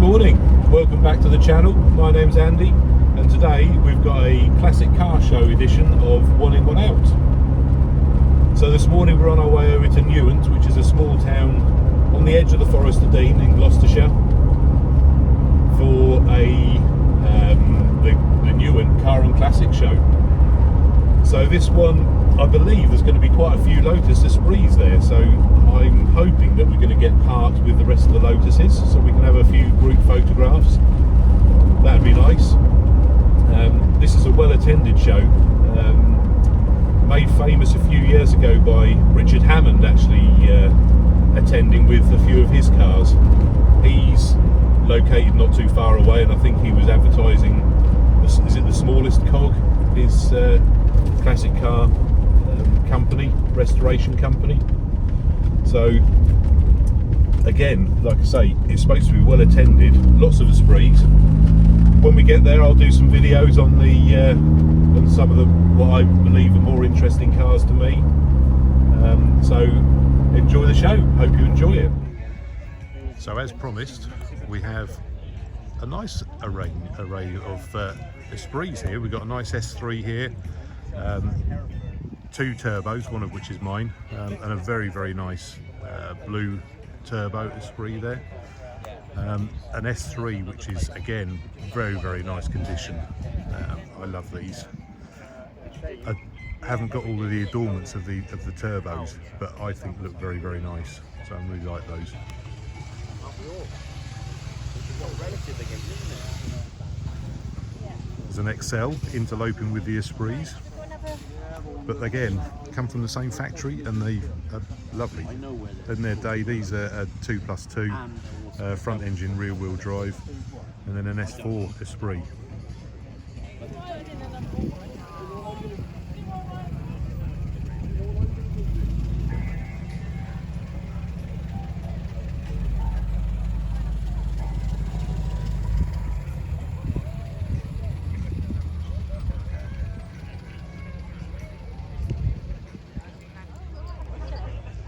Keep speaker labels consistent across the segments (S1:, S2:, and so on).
S1: morning, welcome back to the channel. My name's Andy and today we've got a classic car show edition of One In One Out. So this morning we're on our way over to Newent, which is a small town on the edge of the Forest of Dean in Gloucestershire, for the Newent Car and Classic show. So this one, I believe there's going to be quite a few Lotus Esprits there, so I'm hoping that we're going to get parked with the rest of the Lotuses so we can have a few group photographs. That'd be nice. This is a well-attended show, made famous a few years ago by Richard Hammond actually attending with a few of his cars. He's located not too far away, and I think he was advertising, is it the smallest cog, his classic car company, restoration company. So again, like I say, it's supposed to be well attended, lots of esprits. When we get there, I'll do some videos on the on some of the what I believe are more interesting cars to me. So enjoy the show, hope you enjoy it. So as promised, we have a nice array of Esprits here. We've got a nice S3 here, two turbos, one of which is mine, and a very nice blue turbo Esprit there. An S3 which is again very nice condition. I love these. I haven't got all of the adornments of the turbos, but I think look very nice, so I really like those. There's an XL interloping with the Esprits, but again come from the same factory and they are lovely. In their day, these are 2+2 front engine rear wheel drive, and then an S4 Esprit.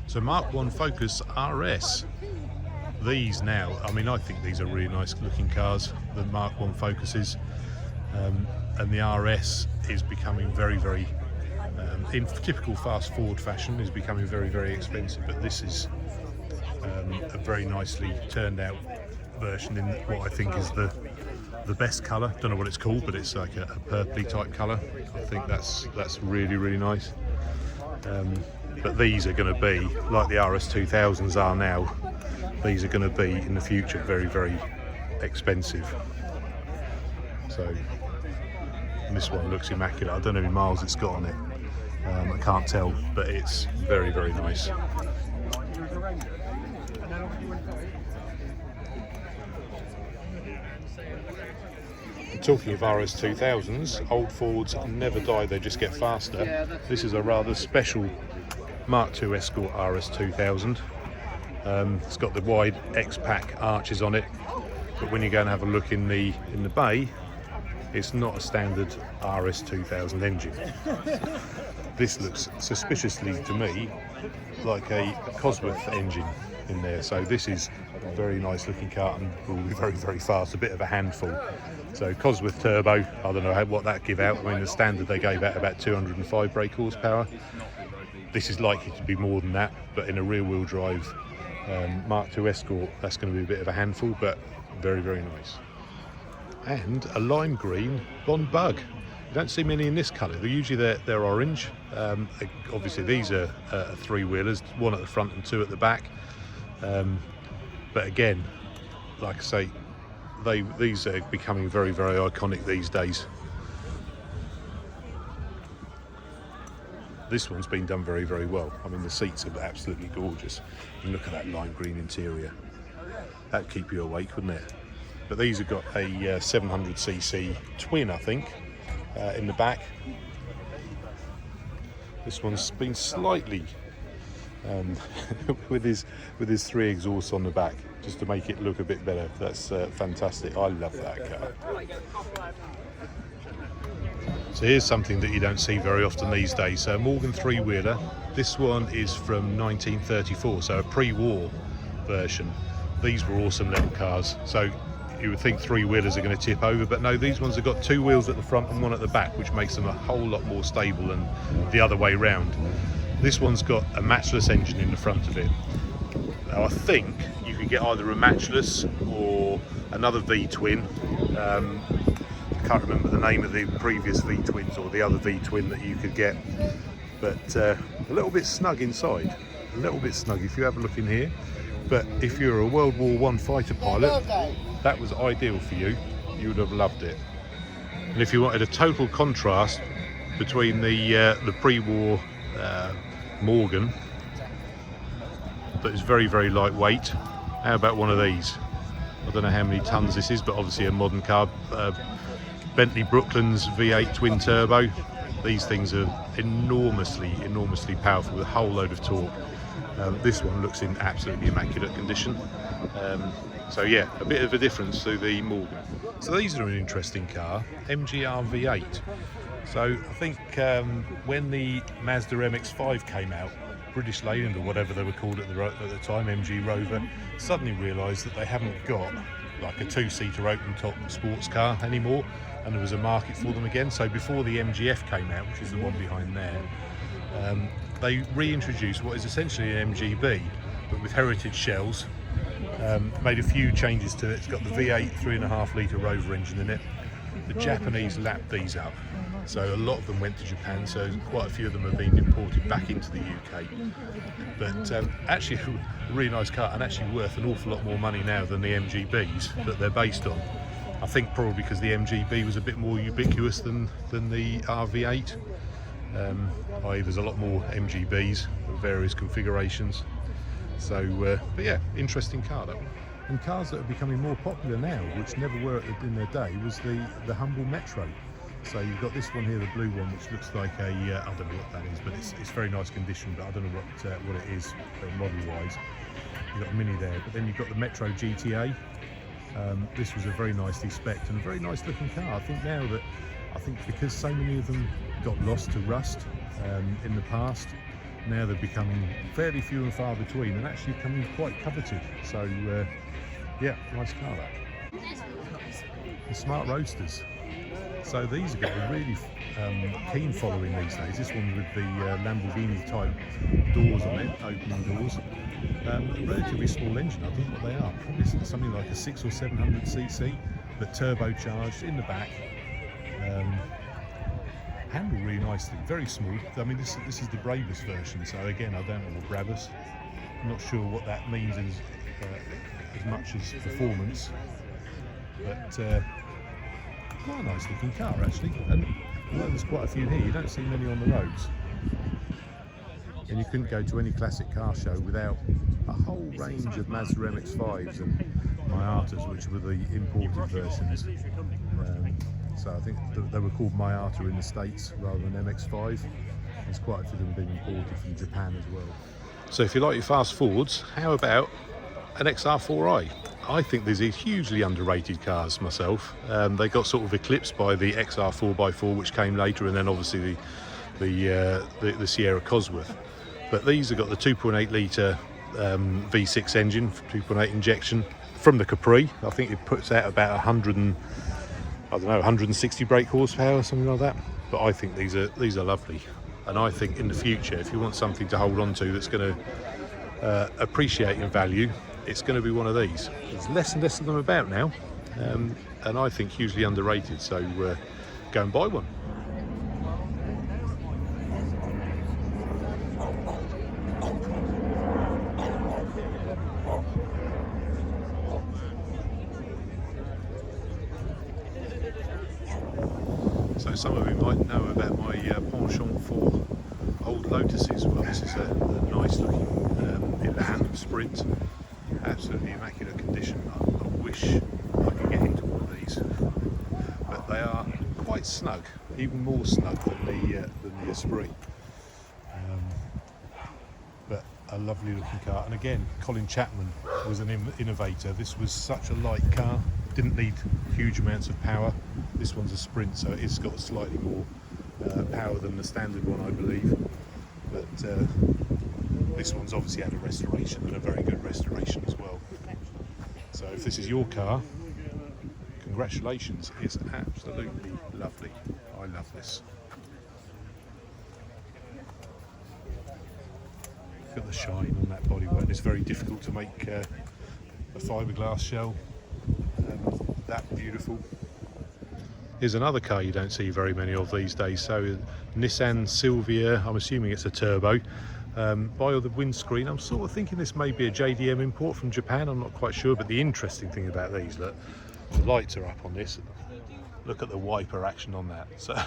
S1: So Mark 1 Focus RS. These now, I mean, I think these are really nice looking cars, the Mark 1 Focuses, and the RS is becoming very in typical fast Ford fashion, is becoming very expensive, but this is a very nicely turned out version in what I think is the best colour. Don't know what it's called, but it's like a purpley type colour. I think that's really nice. But these are going to be like the RS 2000s are now. These are going to be in the future very expensive. So and this one looks immaculate. I don't know how many miles it's got on it. I can't tell, but it's very nice. Talking of RS 2000s, old Fords never die, they just get faster. This is a rather special Mark II Escort RS 2000. It's got the wide X-Pack arches on it, but when you go and have a look in the bay, it's not a standard RS 2000 engine. This looks suspiciously to me like a Cosworth engine in there, so this is a very nice looking car and will be very fast, a bit of a handful. So Cosworth turbo, I don't know what that give out. I mean, the standard they gave out about 205 brake horsepower. This is likely to be more than that, but in a rear-wheel drive Mark II Escort, that's going to be a bit of a handful, but very nice. And a lime green Bond Bug. You don't see many in this colour. Usually they're orange. Obviously these are three-wheelers, one at the front and two at the back. But again, like I say, these are becoming very iconic these days. This one's been done very well. I mean, the seats are absolutely gorgeous. And look at that lime green interior. That'd keep you awake, wouldn't it? But these have got a 700cc twin, I think, in the back. This one's been slightly with his three exhausts on the back, just to make it look a bit better. That's fantastic. I love that car. So here's something that you don't see very often these days. So Morgan three-wheeler. This one is from 1934, so a pre-war version. These were awesome little cars. So you would think three-wheelers are going to tip over, but no, these ones have got two wheels at the front and one at the back, which makes them a whole lot more stable than the other way round. This one's got a matchless engine in the front of it. Now, I think you could get either a matchless or another V-twin. I can't remember the name of the previous V-twins or the other V-twin that you could get, but a little bit snug inside, a little bit snug if you have a look in here. But if you're a World War I fighter pilot, that was ideal for you. You would have loved it. And if you wanted a total contrast between the pre-war Morgan, that is very, very lightweight, how about one of these? I don't know how many tons this is, but obviously a modern car. Bentley Brooklands V8 twin turbo. These things are enormously powerful with a whole load of torque. This one looks in absolutely immaculate condition. So yeah, a bit of a difference to the Morgan. So these are an interesting car, MGR V8. So I think when the Mazda MX-5 came out, British Leyland or whatever they were called at the time, MG Rover, suddenly realised that they haven't got like a two-seater open top sports car anymore, and there was a market for them again. So before the MGF came out, which is the one behind there, they reintroduced what is essentially an MGB but with heritage shells. Made a few changes to it. It's got the V8 3.5 litre Rover engine in it. The Japanese lapped these up, so a lot of them went to Japan, so quite a few of them have been imported back into the UK. But actually a really nice car, and actually worth an awful lot more money now than the MGBs that they're based on. I think probably because the MGB was a bit more ubiquitous than the RV8. i.e. there's a lot more MGBs of various configurations. So, but yeah, interesting car that one. And cars that are becoming more popular now, which never were in their day, was the humble Metro. So you've got this one here, the blue one, which looks like a, I don't know what that is, but it's very nice condition, but I don't know what it is model-wise. You've got a Mini there, but then you've got the Metro GTA. This was a very nicely spec'd and a very nice looking car. I think because so many of them got lost to rust in the past, now they're becoming fairly few and far between and actually becoming quite coveted. So yeah, nice car that. The Smart Roadsters. So these have got a really keen following these days. This one with the Lamborghini type doors on it, opening doors. A relatively small engine, I think what they are. Probably something like a 600 or 700 cc, but turbocharged in the back. Handle really nicely, very smooth. I mean, this is the Brabus version, so again, I don't know the Brabus. I'm not sure what that means as much as performance, but quite a nice looking car actually. And although there's quite a few here, you don't see many on the roads. And you couldn't go to any classic car show without a whole range of Mazda MX-5s and Miatas, which were the imported versions. So I think they were called Miata in the States rather than MX-5. There's quite a few of them being imported from Japan as well. So if you like your fast forwards, how about an XR4i? I think these are hugely underrated cars myself. They got sort of eclipsed by the XR 4x4, which came later, and then obviously the Sierra Cosworth. But these have got the 2.8 litre V6 engine, 2.8 injection from the Capri. I think it puts out about 160 brake horsepower or something like that. But I think these are lovely, and I think in the future, if you want something to hold on to that's going to appreciate in value, it's going to be one of these. There's less and less of them about now, and I think hugely underrated. So go and buy one. So some of you might know about my penchant for old Lotuses. Well, this is a nice looking Elan Sprint, absolutely immaculate condition. I wish I could get into one of these, but they are quite snug, even more snug than the Esprit. But a lovely looking car, and again, Colin Chapman was an innovator. This was such a light car, didn't need huge amounts of power. This one's a Sprint, so it's got slightly more power than the standard one, I believe. But this one's obviously had a restoration, and a very good restoration as well. So if this is your car, congratulations. It's absolutely lovely. I love this. Look at the shine on that bodywork. It's very difficult to make a fiberglass shell that beautiful. Here's another car you don't see very many of these days. So Nissan Sylvia, I'm assuming it's a turbo. By the windscreen, I'm sort of thinking this may be a JDM import from Japan, I'm not quite sure, but the interesting thing about these, look, the lights are up on this. Look at the wiper action on that. So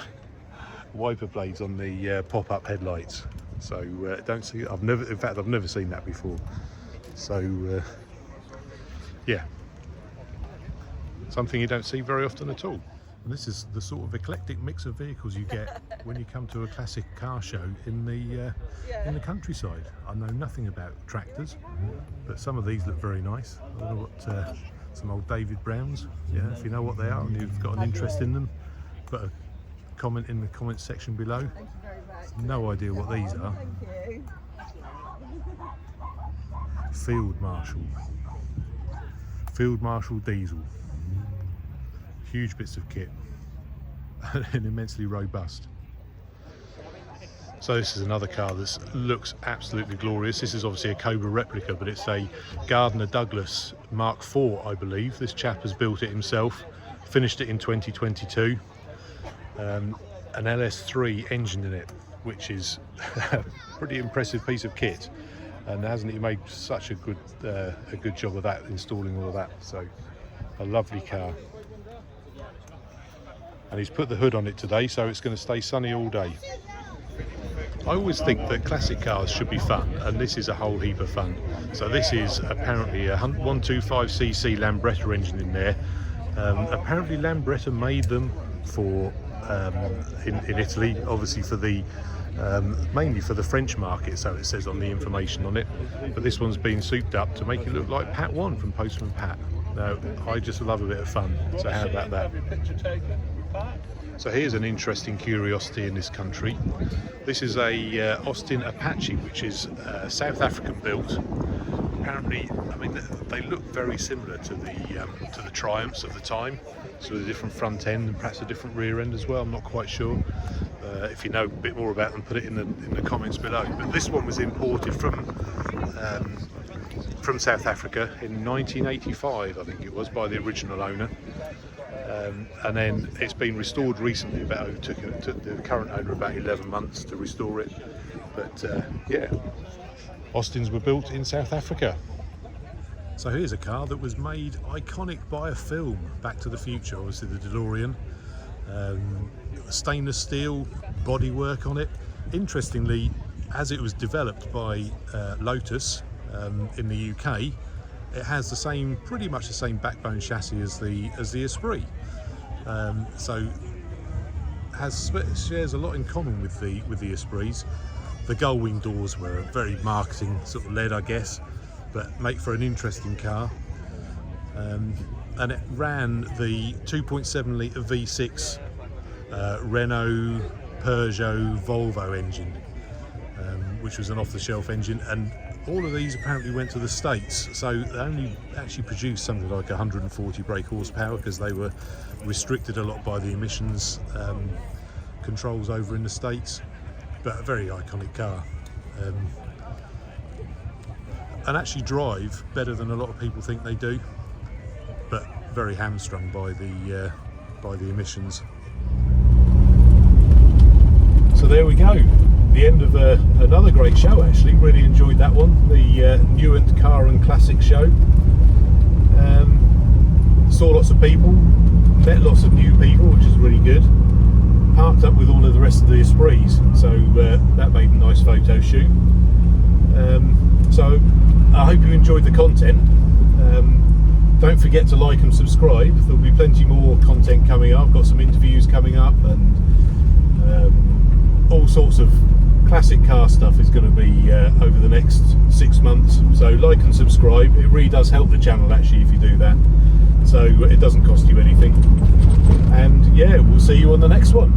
S1: wiper blades on the pop-up headlights. So don't see, I've never seen that before. So yeah, something you don't see very often at all. And this is the sort of eclectic mix of vehicles you get when you come to a classic car show in the countryside. I know nothing about tractors, but some of these look very nice. I don't know what, some old David Browns. Yeah, if you know what they are and you've got an interest in them, put a comment in the comments section below. No idea what these are. Field Marshal diesel. Huge bits of kit and immensely robust. So this is another car that looks absolutely glorious. This is obviously a Cobra replica, but it's a Gardner Douglas Mark IV, I believe. This chap has built it himself, finished it in 2022. An LS3 engine in it, which is a pretty impressive piece of kit. And hasn't he made such a good job of that, installing all of that. So a lovely car. And he's put the hood on it today, so it's going to stay sunny all day. I always think that classic cars should be fun, and this is a whole heap of fun. So this is apparently a 125cc Lambretta engine in there. Apparently Lambretta made them for in Italy, obviously for the mainly for the French market, so it says on the information on it. But this one's been souped up to make it look like Pat 1 from Postman Pat. Now, I just love a bit of fun, so how about that? So here's an interesting curiosity in this country. This is a Austin Apache, which is South African built. Apparently, I mean, they look very similar to the Triumphs of the time, so with a different front end and perhaps a different rear end as well. I'm not quite sure. If you know a bit more about them, put it in the comments below. But this one was imported from South Africa in 1985, I think it was, by the original owner. And then it's been restored recently. Took the current owner about 11 months to restore it. But yeah, Austins were built in South Africa. So here's a car that was made iconic by a film, Back to the Future, obviously the DeLorean. Stainless steel bodywork on it. Interestingly, as it was developed by Lotus in the UK, it has the same, pretty much the same backbone chassis as the Esprit. So shares a lot in common with the Esprits. The gull wing doors were very marketing sort of led, I guess, but make for an interesting car. And it ran the 2.7 litre V6 Renault, Peugeot, Volvo engine, which was an off-the-shelf engine, and all of these apparently went to the States, so they only actually produced something like 140 brake horsepower because they were restricted a lot by the emissions controls over in the States. But a very iconic car, and actually drive better than a lot of people think they do, but very hamstrung by the emissions. So there we go, the end of another great show. Actually, really enjoyed that one, the Newent Car and Classic show. Saw lots of people, met lots of new people, which is really good. Parked up with all of the rest of the Esprits, so that made a nice photo shoot. So I hope you enjoyed the content. Don't forget to like and subscribe. There'll be plenty more content coming up. I've got some interviews coming up, and all sorts of classic car stuff is going to be over the next 6 months. So like and subscribe. It really does help the channel actually if you do that. So it doesn't cost you anything. And yeah, we'll see you on the next one.